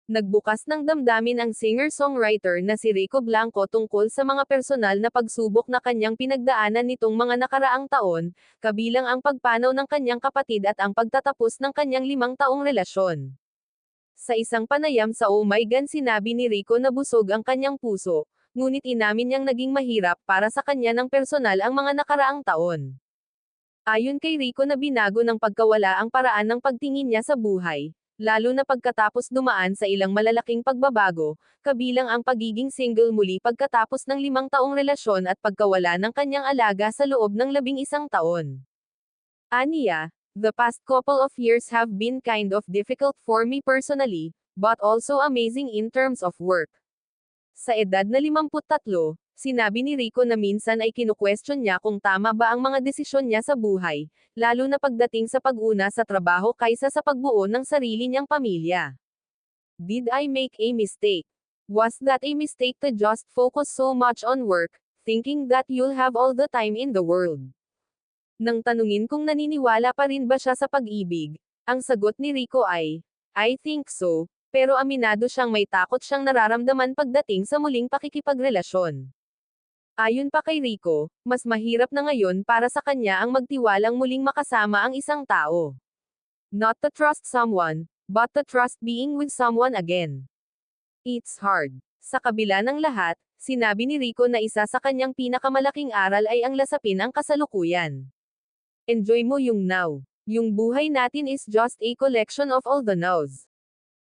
Nagbukas ng damdamin ang singer-songwriter na si Rico Blanco tungkol sa mga personal na pagsubok na kanyang pinagdaanan nitong mga nakaraang taon, kabilang ang pagpanaw ng kanyang kapatid at ang pagtatapos ng kanyang 5 taong relasyon. Sa isang panayam sa Oh My God, sinabi ni Rico na busog ang kanyang puso, ngunit inamin niyang naging mahirap para sa kanya ng personal ang mga nakaraang taon. Ayon kay Rico na binago ng pagkawala ang paraan ng pagtingin niya sa buhay, lalo na pagkatapos dumaan sa ilang malalaking pagbabago, kabilang ang pagiging single muli pagkatapos ng 5 taong relasyon at pagkawala ng kanyang alaga sa loob ng 11 taon. Aniya, the past couple of years have been kind of difficult for me personally, but also amazing in terms of work. Sa edad na 53, sinabi ni Rico na minsan ay kinu-question niya kung tama ba ang mga desisyon niya sa buhay, lalo na pagdating sa pag-una sa trabaho kaysa sa pagbuo ng sarili niyang pamilya. Did I make a mistake? Was that a mistake to just focus so much on work, thinking that you'll have all the time in the world? Nang tanungin kung naniniwala pa rin ba siya sa pag-ibig, ang sagot ni Rico ay, I think so, pero aminado siyang may takot siyang nararamdaman pagdating sa muling pakikipagrelasyon. Ayon pa kay Rico, mas mahirap na ngayon para sa kanya ang magtiwalang muling makasama ang isang tao. Not to trust someone, but to trust being with someone again. It's hard. Sa kabila ng lahat, sinabi ni Rico na isa sa kanyang pinakamalaking aral ay ang lasapin ang kasalukuyan. Enjoy mo yung now. Yung buhay natin is just a collection of all the nows.